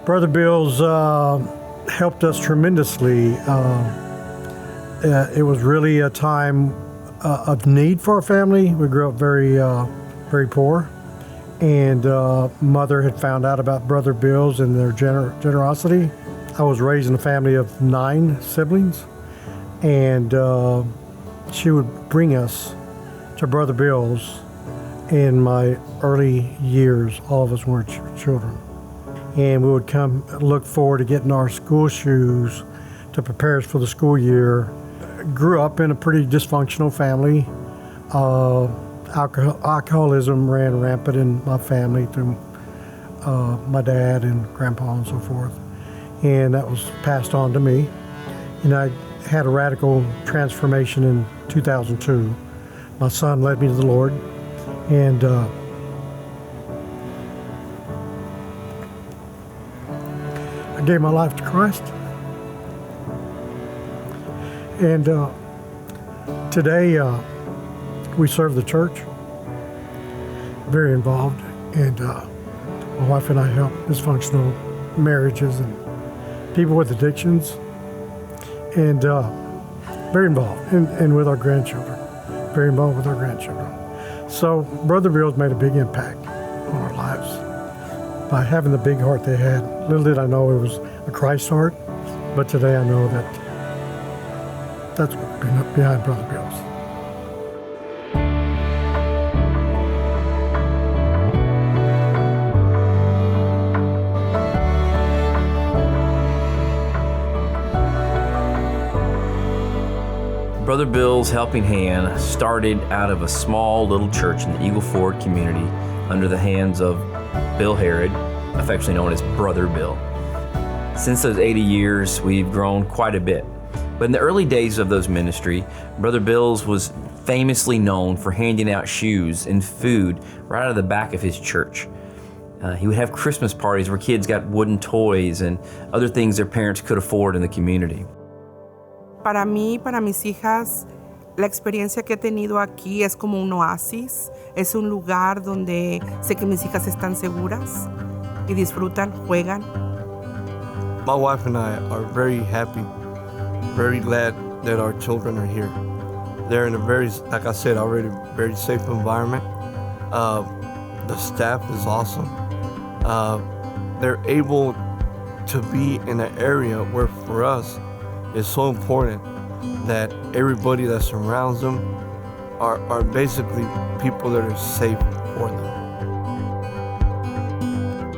Brother Bill's helped us tremendously. It was really a time of need for our family. We grew up very poor, and mother had found out about Brother Bill's and their generosity. I was raised in a family of 9 siblings, and she would bring us to Brother Bill's in my early years. All of us were children. And we would come look forward to getting our school shoes to prepare us for the school year. Grew up in a pretty dysfunctional family. Alcoholism ran rampant in my family through my dad and grandpa and so forth. And that was passed on to me. And I had a radical transformation in 2002. My son led me to the Lord, and I gave my life to Christ. And today we serve the church, very involved, and my wife and I help dysfunctional marriages and people with addictions, and very involved, and with our grandchildren, very involved with our grandchildren. So Brother Bill's made a big impact on our lives by having the big heart they had. Little did I know it was a Christ heart, but today I know that that's what's behind Brother Bill's. Brother Bill's Helping Hand started out of a small little church in the Eagle Ford community under the hands of Bill Herod, affectionately known as Brother Bill. Since those 80 years, we've grown quite a bit. But in the early days of those ministry, Brother Bill's was famously known for handing out shoes and food right out of the back of his church. He would have Christmas parties where kids got wooden toys and other things their parents could afford in the community. Para mí, para mis hijas, la experiencia que he tenido aquí es como un oasis. Es un lugar donde sé que mis hijas están seguras y disfrutan, juegan. My wife and I are very happy, very glad that our children are here. They're in a very, like I said already, very safe environment. The staff is awesome. They're able to be in an area where for us, it's so important that everybody that surrounds them are basically people that are safe for them.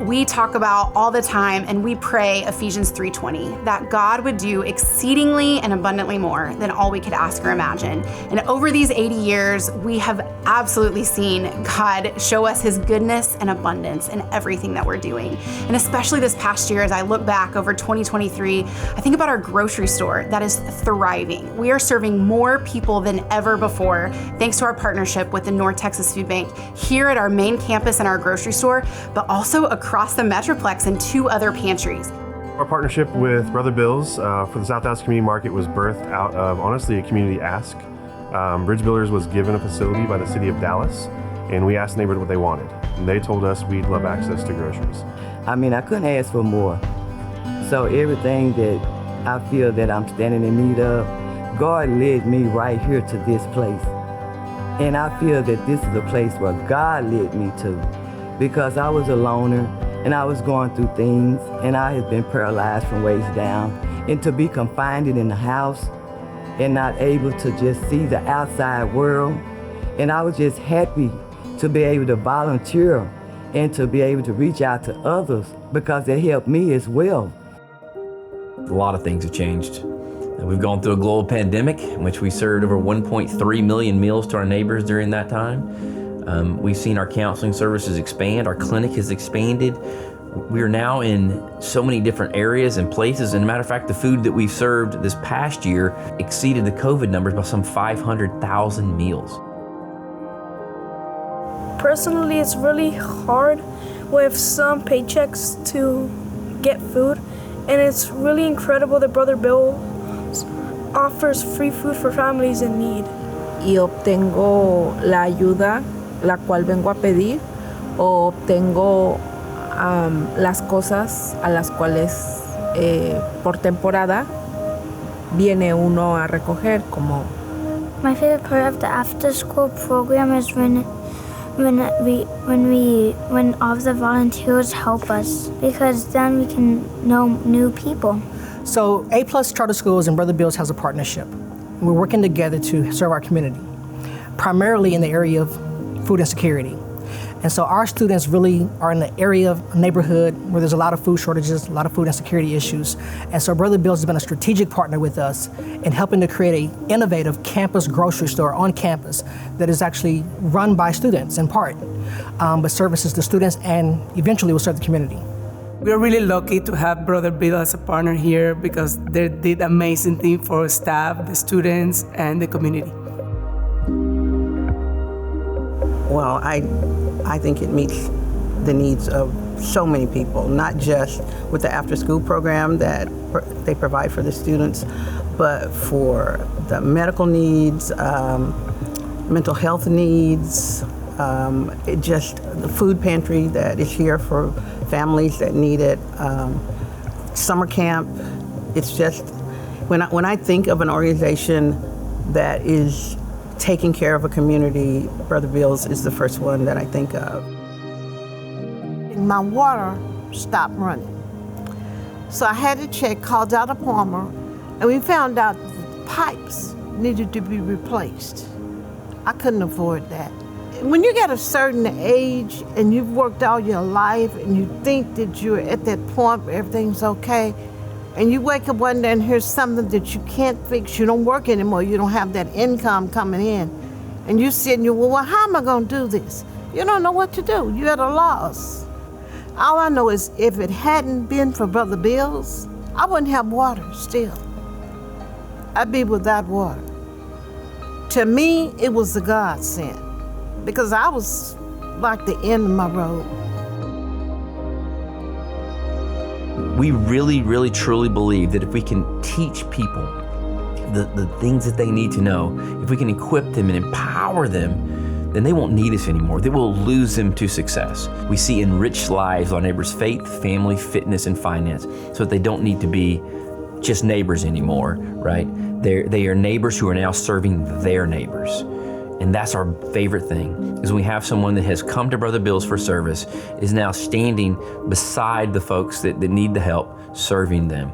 We talk about all the time, and we pray Ephesians 3:20, that God would do exceedingly and abundantly more than all we could ask or imagine. And over these 80 years, we have absolutely seen God show us his goodness and abundance in everything that we're doing. And especially this past year, as I look back over 2023, I think about our grocery store that is thriving. We are serving more people than ever before, thanks to our partnership with the North Texas Food Bank here at our main campus and our grocery store, but also across the Metroplex and 2 other pantries. Our partnership with Brother Bill's for the South Dallas Community Market was birthed out of, honestly, a community ask. Bridge Builders was given a facility by the city of Dallas, and we asked neighbors what they wanted. And they told us we'd love access to groceries. I mean, I couldn't ask for more. So everything that I feel that I'm standing in need of, God led me right here to this place. And I feel that this is a place where God led me to, because I was a loner and I was going through things, and I had been paralyzed from waist down. And to be confined in the house and not able to just see the outside world. And I was just happy to be able to volunteer and to be able to reach out to others, because it helped me as well. A lot of things have changed. We've gone through a global pandemic in which we served over 1.3 million meals to our neighbors during that time. We've seen our counseling services expand. Our clinic has expanded. We are now in so many different areas and places. And as a matter of fact, the food that we've served this past year exceeded the COVID numbers by some 500,000 meals. Personally, it's really hard with some paychecks to get food. And it's really incredible that Brother Bill offers free food for families in need. Y obtengo la ayuda la cual vengo a pedir, o obtengo las cosas a las cuales por temporada viene uno a recoger, como My favorite part of the after-school program is when all of the volunteers help us, because then we can know new people. So A Plus Charter Schools and Brother Bill's has a partnership. We're working together to serve our community, primarily in the area of food insecurity. And so our students really are in the area of a neighborhood where there's a lot of food shortages, a lot of food insecurity issues. And so Brother Bill's has been a strategic partner with us in helping to create an innovative campus grocery store on campus that is actually run by students in part, but services the students and eventually will serve the community. We're really lucky to have Brother Bill as a partner here because they did amazing things for staff, the students, and the community. Well, I think it meets the needs of so many people, not just with the after-school program that they provide for the students, but for the medical needs, mental health needs, the food pantry that is here for families that need it, summer camp. It's just, when I think of an organization that is taking care of a community, Brother Bill's is the first one that I think of. My water stopped running. So I had to called out a plumber, and we found out the pipes needed to be replaced. I couldn't afford that. When you get a certain age and you've worked all your life and you think that you're at that point where everything's okay, and you wake up one day and here's something that you can't fix, you don't work anymore, you don't have that income coming in, and you sit and you, well, how am I gonna do this? You don't know what to do, you're at a loss. All I know is if it hadn't been for Brother Bill's, I wouldn't have water still. I'd be without water. To me, it was a godsend, because I was like the end of my road. We really, really, truly believe that if we can teach people the things that they need to know, if we can equip them and empower them, then they won't need us anymore. They will lose them to success. We see enriched lives on neighbors' faith, family, fitness, and finance, so that they don't need to be just neighbors anymore, right? They are neighbors who are now serving their neighbors. And that's our favorite thing, is we have someone that has come to Brother Bill's for service, is now standing beside the folks that need the help, serving them.